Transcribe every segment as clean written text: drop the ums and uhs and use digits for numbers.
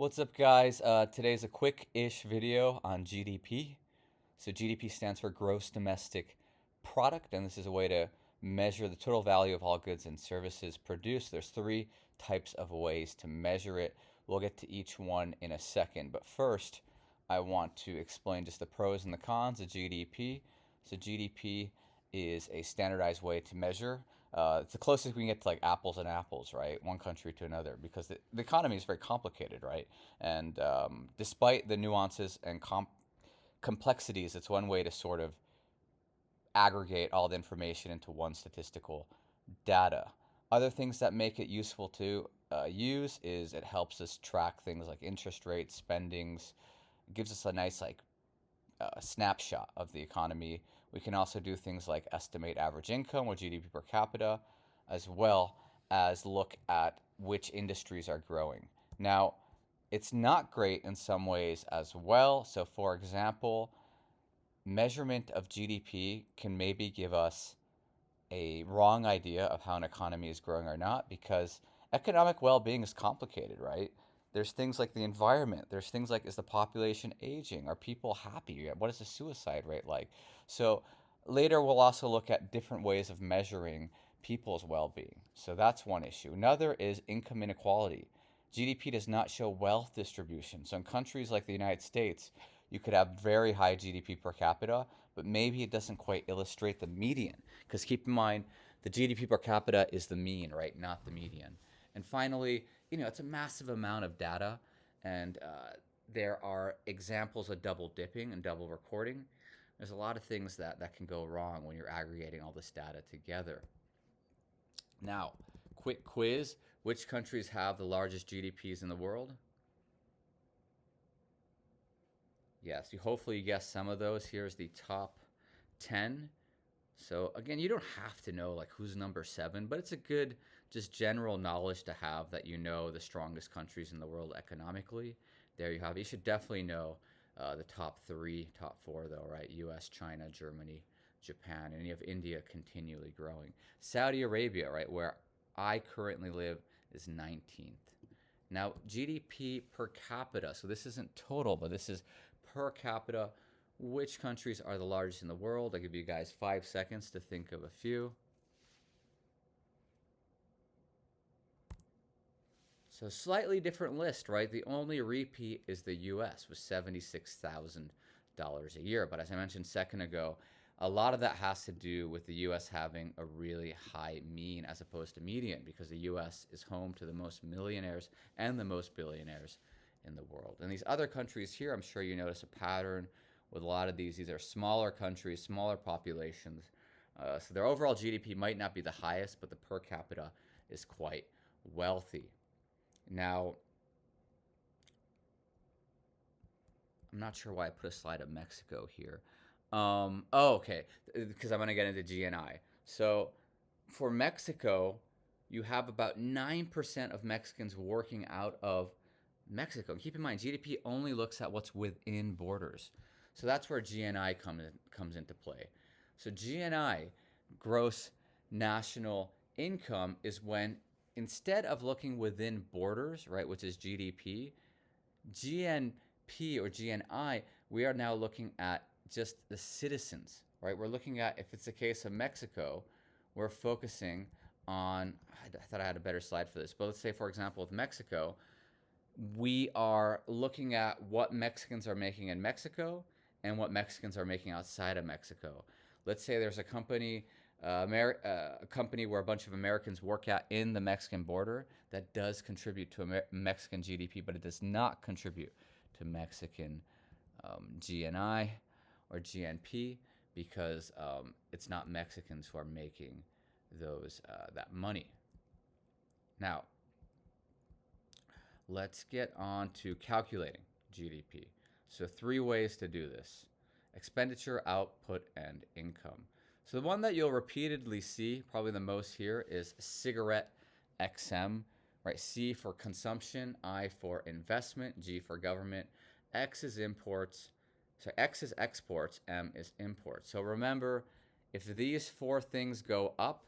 What's up, guys? Today's a quick-ish video on GDP. So GDP stands for Gross Domestic Product, and this is a way to measure the total value of all goods and services produced. There's three types of ways to measure it. We'll get to each one in a second, but first, I want to explain just the pros and the cons of GDP. So GDP is a standardized way to measure. It's the closest we can get to like apples and apples, right? One country to another, because the economy is very complicated, right? And despite the nuances and complexities, it's one way to sort of aggregate all the information into one statistical data. Other things that make it useful to use is it helps us track things like interest rates, spendings. It gives us a nice snapshot of the economy. We can also do things like estimate average income or GDP per capita, as well as look at which industries are growing. Now, it's not great in some ways as well. So, for example, measurement of GDP can maybe give us a wrong idea of how an economy is growing or not, because economic well-being is complicated, right? There's things like the environment. There's things like, is the population aging? Are people happy? What is the suicide rate like? So later we'll also look at different ways of measuring people's well-being. So that's one issue. Another is income inequality. GDP does not show wealth distribution. So in countries like the United States, you could have very high GDP per capita, but maybe it doesn't quite illustrate the median. Because keep in mind, the GDP per capita is the mean, right? Not the median. And finally, it's a massive amount of data, and there are examples of double dipping and double recording. There's a lot of things that can go wrong when you're aggregating all this data together. Now, quick quiz. Which countries have the largest GDPs in the world? Yes, hopefully you guessed some of those. Here's the top 10. So again, you don't have to know like who's number 7, but it's a good just general knowledge to have that you know the strongest countries in the world economically. There you have it. You should definitely know the top 3, top 4 though, right? US, China, Germany, Japan, and you have India continually growing. Saudi Arabia, right, where I currently live, is 19th. Now, GDP per capita. So this isn't total, but this is per capita. Which countries are the largest in the world? I'll give you guys 5 seconds to think of a few. So slightly different list, right? The only repeat is the US with $76,000 a year. But as I mentioned a second ago, a lot of that has to do with the US having a really high mean as opposed to median, because the US is home to the most millionaires and the most billionaires in the world. And these other countries here, I'm sure you notice a pattern with a lot of these. These are smaller countries, smaller populations. So their overall GDP might not be the highest, but the per capita is quite wealthy. Now, I'm not sure why I put a slide of Mexico here. Okay, because I'm going to get into GNI. So for Mexico, you have about 9% of Mexicans working out of Mexico. Keep in mind, GDP only looks at what's within borders. So that's where GNI comes into play. So GNI, gross national income, is when instead of looking within borders, right, which is GDP, GNP or GNI, we are now looking at just the citizens, right? We're looking at, if it's the case of Mexico, we're focusing on, I thought I had a better slide for this, but let's say, for example, with Mexico, we are looking at what Mexicans are making in Mexico and what Mexicans are making outside of Mexico. Let's say there's a company, a company where a bunch of Americans work at in the Mexican border that does contribute to Mexican GDP, but it does not contribute to Mexican GNI or GNP, because it's not Mexicans who are making that money. Now, let's get on to calculating GDP. So 3 ways to do this: expenditure, output, and income. So the one that you'll repeatedly see, probably the most here, is cigarette XM, right? C for consumption, I for investment, G for government, X is imports. So X is exports, M is imports. So remember, if these 4 things go up,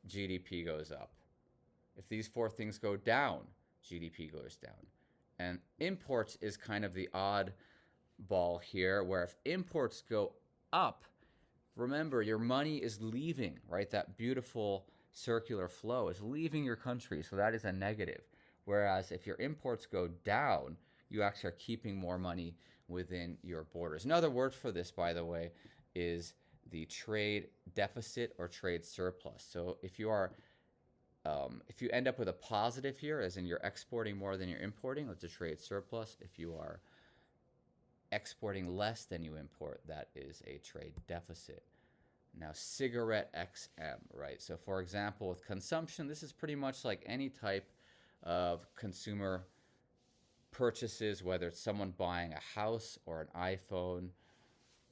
GDP goes up. If these 4 things go down, GDP goes down. And imports is kind of the odd ball here, where if imports go up, remember your money is leaving, right? That beautiful circular flow is leaving your country, so that is a negative. Whereas if your imports go down, you actually are keeping more money within your borders. Another word for this, by the way, is the trade deficit or trade surplus. So if you end up with a positive here, as in you're exporting more than you're importing, that's a trade surplus. If you are exporting less than you import, that is a trade deficit. Now, cigarette XM, right? So, for example, with consumption, this is pretty much like any type of consumer purchases, whether it's someone buying a house or an iPhone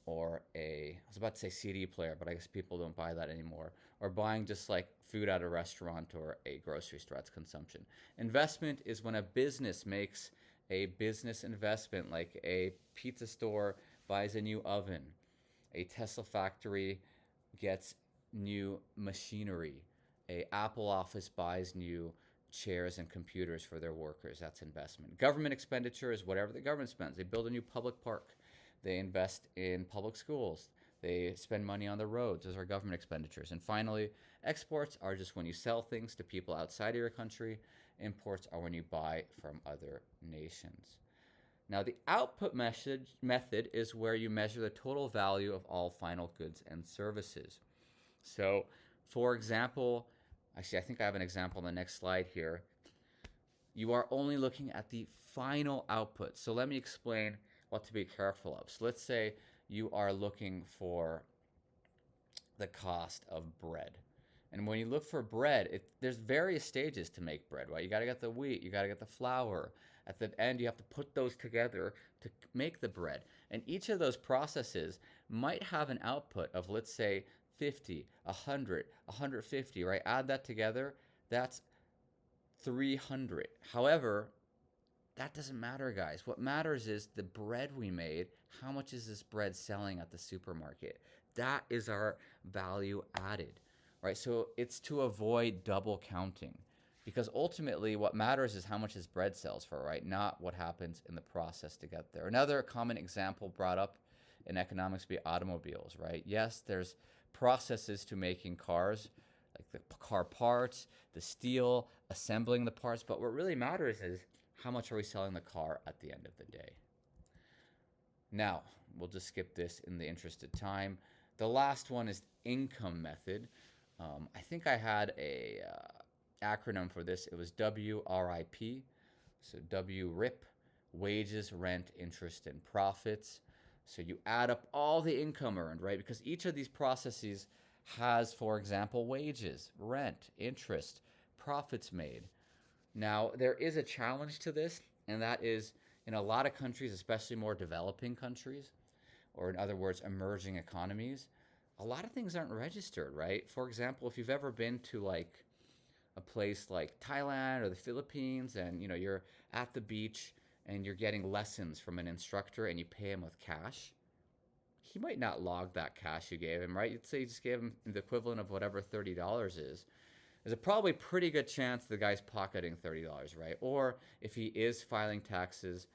or I was about to say CD player, but I guess people don't buy that anymore, or buying just like food at a restaurant or a grocery store. That's consumption. Investment is when a business makes a business investment, like a pizza store buys a new oven, a Tesla factory gets new machinery, a Apple office buys new chairs and computers for their workers. That's investment. Government expenditure is whatever the government spends. They build a new public park. They invest in public schools. They spend money on the roads. Those are government expenditures. And finally, exports are just when you sell things to people outside of your country. Imports are when you buy from other nations. Now, the output method is where you measure the total value of all final goods and services. So, for example, actually, I think I have an example on the next slide here. You are only looking at the final output. So let me explain what to be careful of. So let's say you are looking for the cost of bread. And when you look for bread, there's various stages to make bread, right? You got to get the wheat, you got to get the flour. At the end, you have to put those together to make the bread. And each of those processes might have an output of, let's say, 50, 100, 150, right? Add that together, that's 300. However, that doesn't matter, guys. What matters is the bread we made. How much is this bread selling at the supermarket? That is our value added, right? So it's to avoid double counting, because ultimately what matters is how much this bread sells for, right? Not what happens in the process to get there. Another common example brought up in economics would be automobiles, right? Yes, there's processes to making cars, like the car parts, the steel, assembling the parts, but what really matters is how much are we selling the car at the end of the day. Now, we'll just skip this in the interest of time. The last one is income method. I think I had a acronym for this. It was WRIP. So WRIP, wages, rent, interest, and profits. So you add up all the income earned, right? Because each of these processes has, for example, wages, rent, interest, profits made. Now, there is a challenge to this, and that is in a lot of countries, especially more developing countries, or in other words, emerging economies, a lot of things aren't registered, right? For example, if you've ever been to like a place like Thailand or the Philippines, and you're at the beach and you're getting lessons from an instructor and you pay him with cash, he might not log that cash you gave him, right? You'd say you just gave him the equivalent of whatever $30 is. There's a probably pretty good chance the guy's pocketing $30, right? Or if he is filing taxes,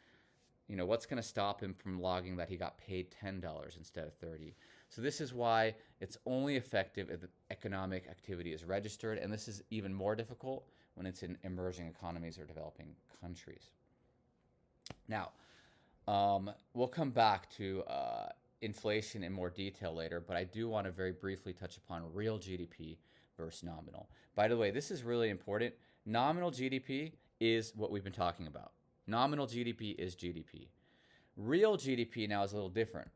what's going to stop him from logging that he got paid $10 instead of $30? So this is why it's only effective if the economic activity is registered, and this is even more difficult when it's in emerging economies or developing countries. Now, we'll come back to inflation in more detail later, but I do want to very briefly touch upon real GDP versus nominal. By the way, this is really important. Nominal GDP is what we've been talking about. Nominal GDP is GDP. Real GDP now is a little different.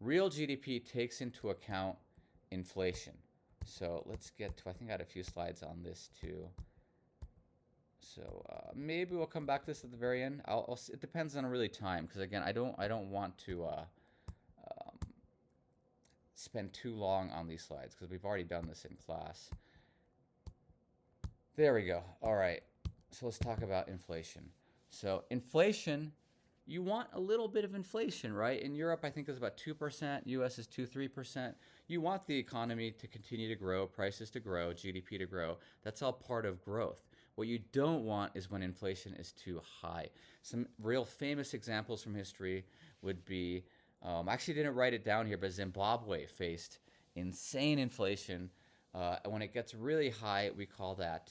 Real GDP takes into account inflation. So let's get to, I think I had a few slides on this too. So maybe we'll come back to this at the very end. It depends on really time, because again, I don't want to spend too long on these slides, because we've already done this in class. There we go. All right. So let's talk about inflation. So inflation, you want a little bit of inflation, right? In Europe, I think it's about 2%. US is 2-3%. You want the economy to continue to grow, prices to grow, GDP to grow. That's all part of growth. What you don't want is when inflation is too high. Some real famous examples from history would be, I actually didn't write it down here, but Zimbabwe faced insane inflation. And when it gets really high, we call that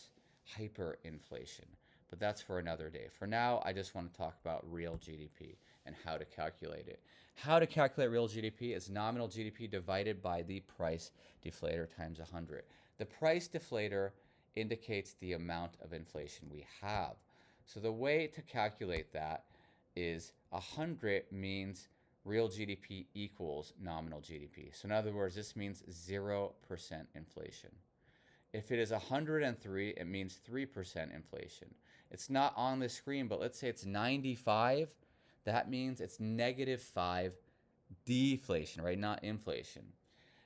hyperinflation. But that's for another day. For now, I just want to talk about real GDP and how to calculate it. How to calculate real GDP is nominal GDP divided by the price deflator times 100. The price deflator indicates the amount of inflation we have. So the way to calculate that is 100 means real GDP equals nominal GDP. So in other words, this means 0% inflation. If it is 103, it means 3% inflation. It's not on the screen, but let's say it's 95. That means it's -5 deflation, right? Not inflation.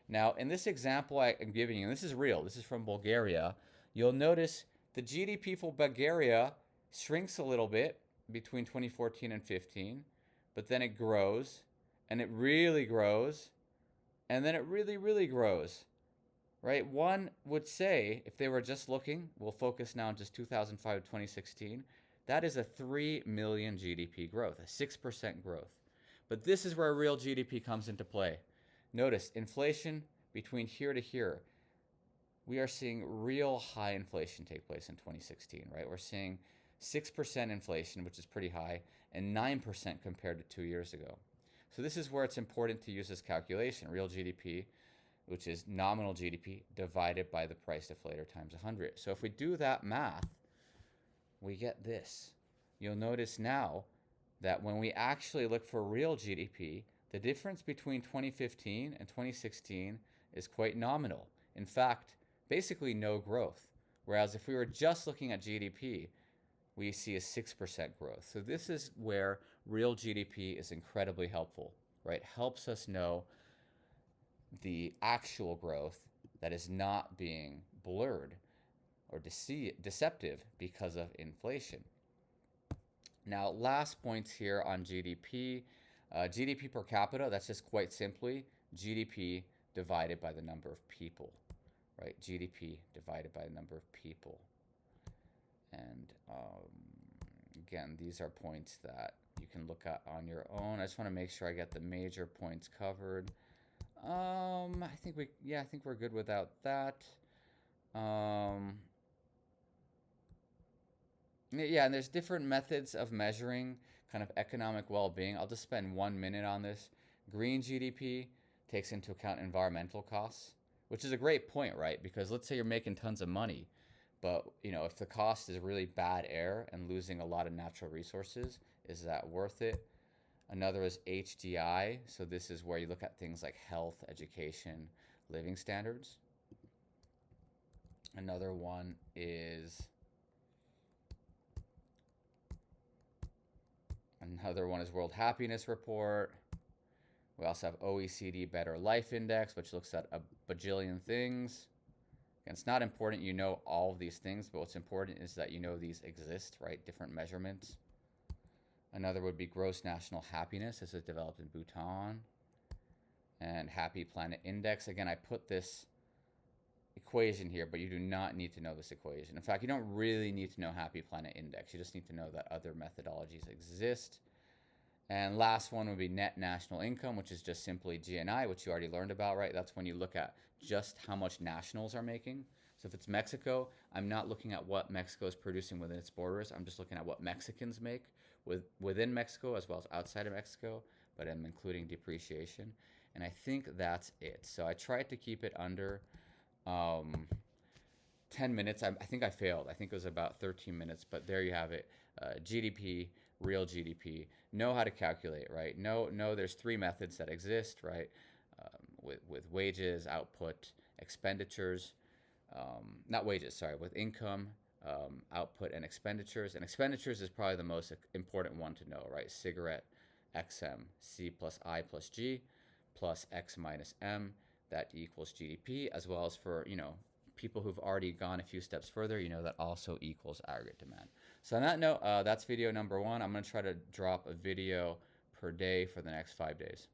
Now, in this example I am giving you, and this is real, this is from Bulgaria, you'll notice the GDP for Bulgaria shrinks a little bit between 2014 and 15, but then it grows, and it really grows, and then it really, really grows. Right? One would say, if they were just looking, we'll focus now on just 2005 to 2016, that is a 3 million GDP growth, a 6% growth. But this is where real GDP comes into play. Notice inflation between here to here. We are seeing real high inflation take place in 2016, right? We're seeing 6% inflation, which is pretty high, and 9% compared to 2 years ago. So this is where it's important to use this calculation, real GDP, which is nominal GDP divided by the price deflator times 100. So if we do that math, we get this. You'll notice now that when we actually look for real GDP, the difference between 2015 and 2016 is quite nominal. In fact, basically no growth. Whereas if we were just looking at GDP, we see a 6% growth. So this is where real GDP is incredibly helpful, right? Helps us know the actual growth that is not being blurred or deceptive because of inflation. Now, last points here on GDP. GDP per capita, that's just quite simply GDP divided by the number of people, right? GDP divided by the number of people. And again, these are points that you can look at on your own. I just want to make sure I get the major points covered. I think we're good without that. Yeah, and there's different methods of measuring kind of economic well-being. I'll just spend 1 minute on this. Green GDP takes into account environmental costs, which is a great point, right? Because let's say you're making tons of money, but if the cost is really bad air and losing a lot of natural resources, is that worth it? Another is HDI. So this is where you look at things like health, education, living standards. Another one is World Happiness Report. We also have OECD Better Life Index, which looks at a bajillion things. And it's not important you know all of these things, but what's important is that you know these exist, right? Different measurements. Another would be Gross National Happiness. This is developed in Bhutan. And Happy Planet Index. Again, I put this equation here, but you do not need to know this equation. In fact, you don't really need to know Happy Planet Index. You just need to know that other methodologies exist. And last one would be Net National Income, which is just simply GNI, which you already learned about, right? That's when you look at just how much nationals are making. So if it's Mexico, I'm not looking at what Mexico is producing within its borders. I'm just looking at what Mexicans make within Mexico as well as outside of Mexico, but I'm including depreciation. And I think that's it. So I tried to keep it under 10 minutes. I think I failed. I think it was about 13 minutes, but there you have it. GDP, real GDP. Know how to calculate, right? Know there's 3 methods that exist, right? With wages, output, expenditures. Not wages, sorry, with income, output, and expenditures. And expenditures is probably the most important one to know, right? Cigarette, XM, C plus I plus G, plus X minus M, that equals GDP, as well as for, people who've already gone a few steps further, that also equals aggregate demand. So on that note, that's video number 1. I'm going to try to drop a video per day for the next 5 days.